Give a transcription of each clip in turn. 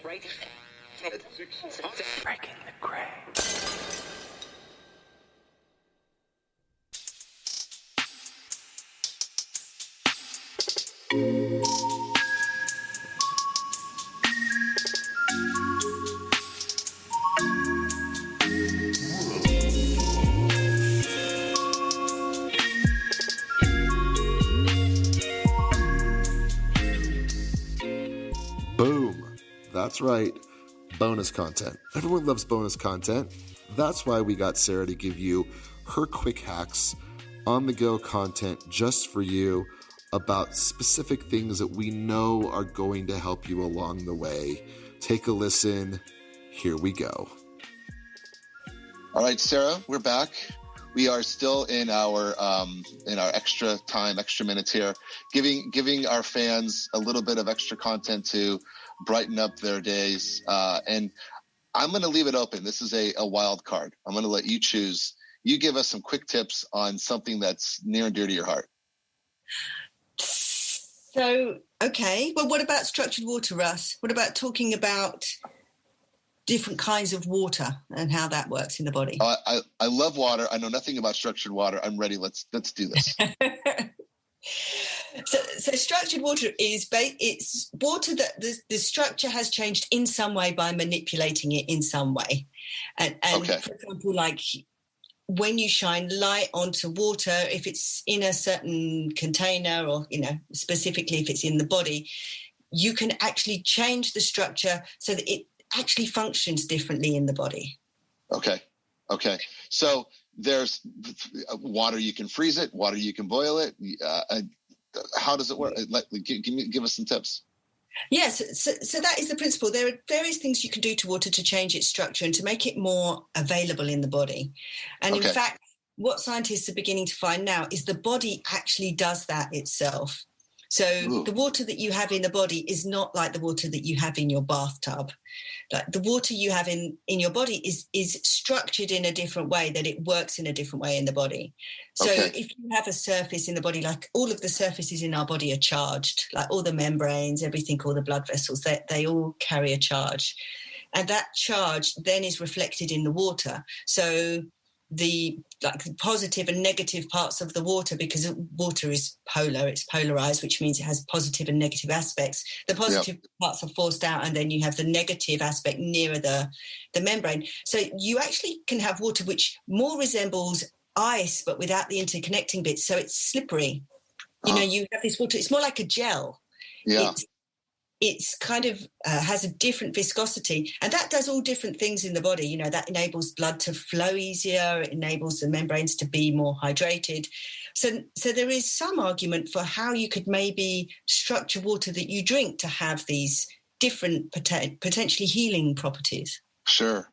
Breaking the gray. Boom. That's right. Bonus content. Everyone loves bonus content. That's why we got Sarah to give you her quick hacks, on-the-go content just for you about specific things that we know are going to help you along the way. Take a listen. Here we go. All right, Sarah, we're back. We are still in our extra time, extra minutes here, giving our fans a little bit of extra content to brighten up their days. And I'm going to leave it open. This is a wild card. I'm going to let you choose. You give us some quick tips on something that's near and dear to your heart. So, okay. Well, what about structured water, Russ? What about talking about different kinds of water and how that works in the body? I love water. I know nothing about structured water. I'm ready. Let's do this. So structured water it's water that the structure has changed in some way by manipulating it in some way. And okay. For example, like when you shine light onto water, if it's in a certain container or, specifically if it's in the body, you can actually change the structure so that it actually functions differently in the body. Okay. So there's water, you can freeze it, water, you can boil it. How does it work? Give us some tips. Yes, so that is the principle. There are various things you can do to water to change its structure and to make it more available in the body. And in fact, what scientists are beginning to find now is the body actually does that itself. So the water that you have in the body is not like the water that you have in your bathtub. Like the water you have in your body is structured in a different way, that it works in a different way in the body. So if you have a surface in the body, like all of the surfaces in our body are charged, like all the membranes, everything, all the blood vessels, they all carry a charge. And that charge then is reflected in the water. So the positive and negative parts of the water, because water is polar, it's polarized, which means it has positive and negative aspects. The positive parts are forced out, and then you have the negative aspect nearer the membrane. So you actually can have water which more resembles ice, but without the interconnecting bits. So it's slippery. You have this water, it's more like a gel. Yeah. It's kind of has a different viscosity, and that does all different things in the body. That enables blood to flow easier. It enables the membranes to be more hydrated. So there is some argument for how you could maybe structure water that you drink to have these different potentially healing properties. Sure.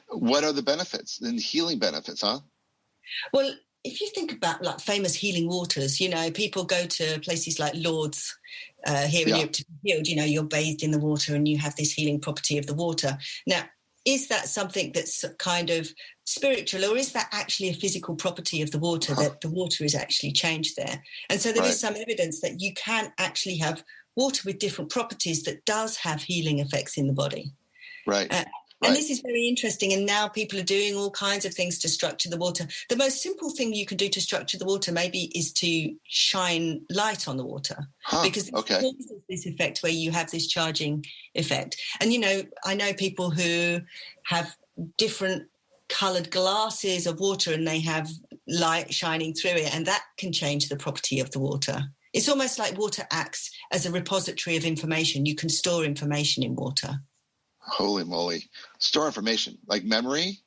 What are the benefits and healing benefits, huh? Well, if you think about like famous healing waters, people go to places like Lourdes here in Europe to be healed. You're bathed in the water and you have this healing property of the water. Now, is that something that's kind of spiritual, or is that actually a physical property of the water, that the water is actually changed there? And so there is some evidence that you can actually have water with different properties that does have healing effects in the body. Right. And this is very interesting. And now people are doing all kinds of things to structure the water. The most simple thing you can do to structure the water maybe is to shine light on the water, because it causes this effect where you have this charging effect. And, I know people who have different coloured glasses of water and they have light shining through it, and that can change the property of the water. It's almost like water acts as a repository of information. You can store information in water. Holy moly. Store information, like memory?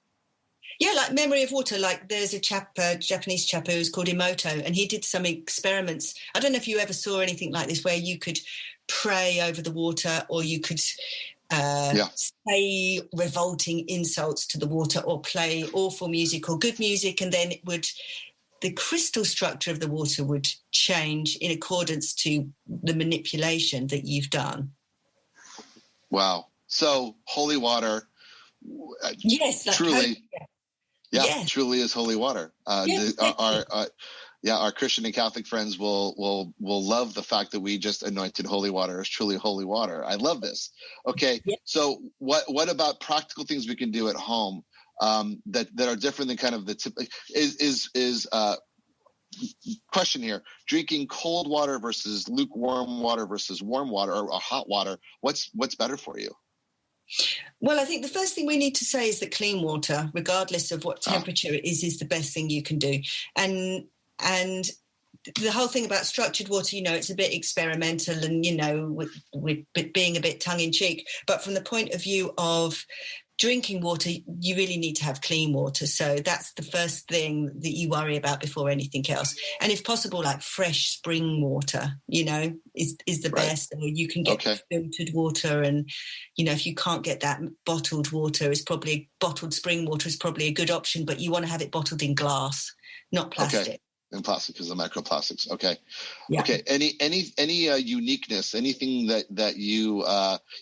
Yeah, like memory of water. Like there's a Japanese chap who's called Emoto, and he did some experiments. I don't know if you ever saw anything like this, where you could pray over the water, or you could say revolting insults to the water, or play awful music or good music, and then the crystal structure of the water would change in accordance to the manipulation that you've done. Wow. So holy water, yes, truly, truly is holy water. Yeah, our Christian and Catholic friends will love the fact that we just anointed holy water as truly holy water. I love this. Okay, Yep. so what about practical things we can do at home that are different than kind of the tip? Is question here: drinking cold water versus lukewarm water versus warm water or hot water? What's better for you? Well, I think the first thing we need to say is that clean water, regardless of what temperature it is the best thing you can do. And the whole thing about structured water, it's a bit experimental and, with being a bit tongue in cheek. But from the point of view of drinking water, you really need to have clean water. So that's the first thing that you worry about before anything else. And if possible, like fresh spring water, is the best. Or you can get filtered water. And, if you can't get that, bottled water bottled spring water is probably a good option, but you want to have it bottled in glass, not plastic. Okay. In plastic because of microplastics. Okay. Yeah. Okay. Any uniqueness, anything that you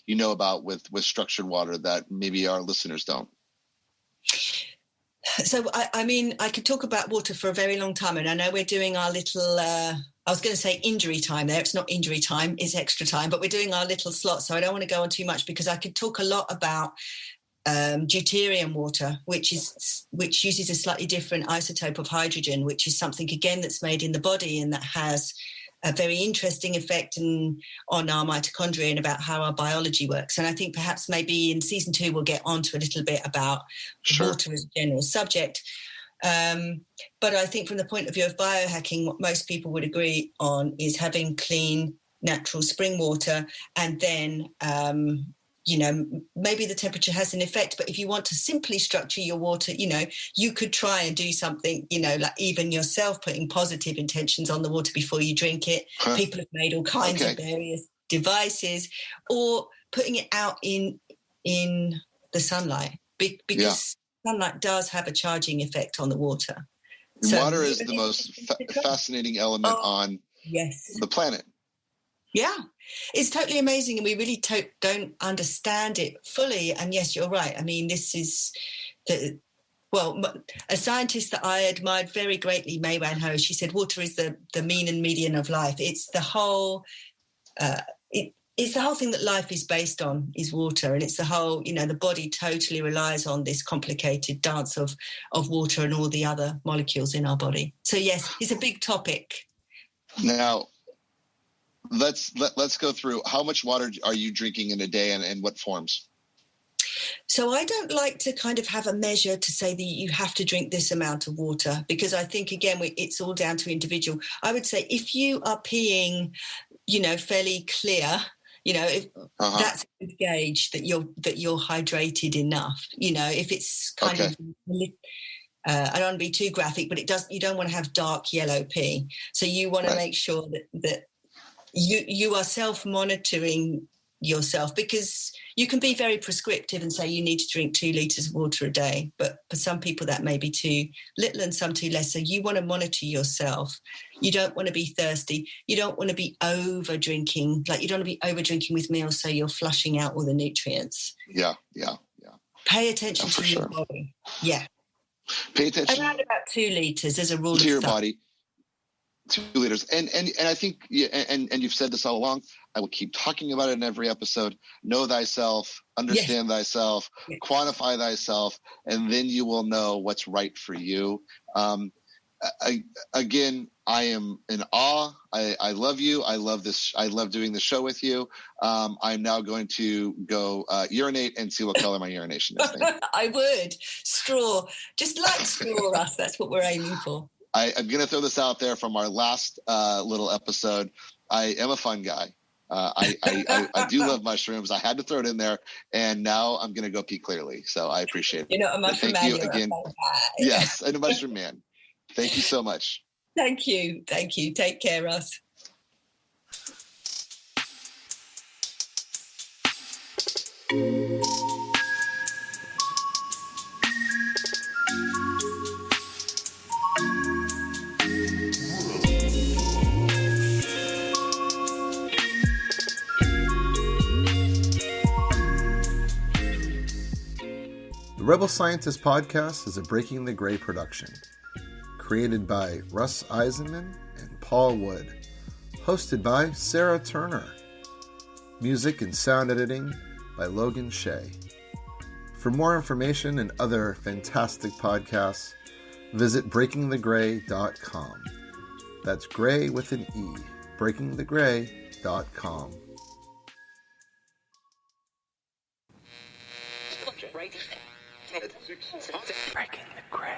know about with structured water that maybe our listeners don't? So I could talk about water for a very long time, and I know we're doing our little. I was going to say injury time there. It's not injury time; it's extra time. But we're doing our little slot, so I don't want to go on too much because I could talk a lot about deuterium water, which uses a slightly different isotope of hydrogen, which is something again that's made in the body and that has a very interesting effect on our mitochondria and about how our biology works. And I think perhaps maybe in season 2 we'll get on to a little bit about water as a general subject. But I think from the point of view of biohacking, what most people would agree on is having clean, natural spring water, and then maybe the temperature has an effect, but if you want to simply structure your water, you could try and do something, like even yourself putting positive intentions on the water before you drink it. People have made all kinds of various devices, or putting it out in the sunlight because sunlight does have a charging effect on the water. So water is the most fascinating element on the planet. Yeah, it's totally amazing, and we really don't understand it fully. And yes, you're right. I mean, this is a scientist that I admired very greatly, May Wan Ho. She said, "Water is the mean and median of life." It's the whole. It's the whole thing that life is based on is water, and it's the whole. The body totally relies on this complicated dance of water and all the other molecules in our body. So yes, it's a big topic. Now, let's go through how much water are you drinking in a day and what forms? So I don't like to kind of have a measure to say that you have to drink this amount of water, because I think, again, it's all down to individual. I would say if you are peeing, fairly clear, that's a good gauge that you're hydrated enough. If it's kind of I don't want to be too graphic, but you don't want to have dark yellow pee. So you want to make sure that you are self-monitoring yourself, because you can be very prescriptive and say you need to drink 2 litres of water a day, but for some people that may be too little and some too less. So you want to monitor yourself. You don't want to be thirsty. You don't want to be over drinking. Like, you don't want to be over drinking with meals so you're flushing out all the nutrients. Yeah. Pay attention to your body. Yeah. Pay attention. Around about 2 litres as a rule of thumb. To your body. 2 liters. And I think, and you've said this all along, I will keep talking about it in every episode. Know thyself, understand thyself, quantify thyself, and then you will know what's right for you. Again, I am in awe. I love you. I love this. I love doing the show with you. I'm now going to go urinate and see what color my urination is. I would. Straw. Just like straw, Russ. That's what we're aiming for. I'm going to throw this out there from our last little episode. I am a fun guy. I do love mushrooms. I had to throw it in there, and now I'm going to go pee clearly. So I appreciate it. You're not a mushroom man. Thank you again. Yes, I'm a mushroom man. Thank you so much. Thank you. Take care, Russ. The Rebel Scientist Podcast is a Breaking the Gray production. created by Russ Eisenman and Paul Wood, hosted by Sarah Turner. Music and sound editing by Logan Shea. For more information and other fantastic podcasts, visit breakingthegray.com. That's gray with an E, breakingthegray.com. Breaking the gray.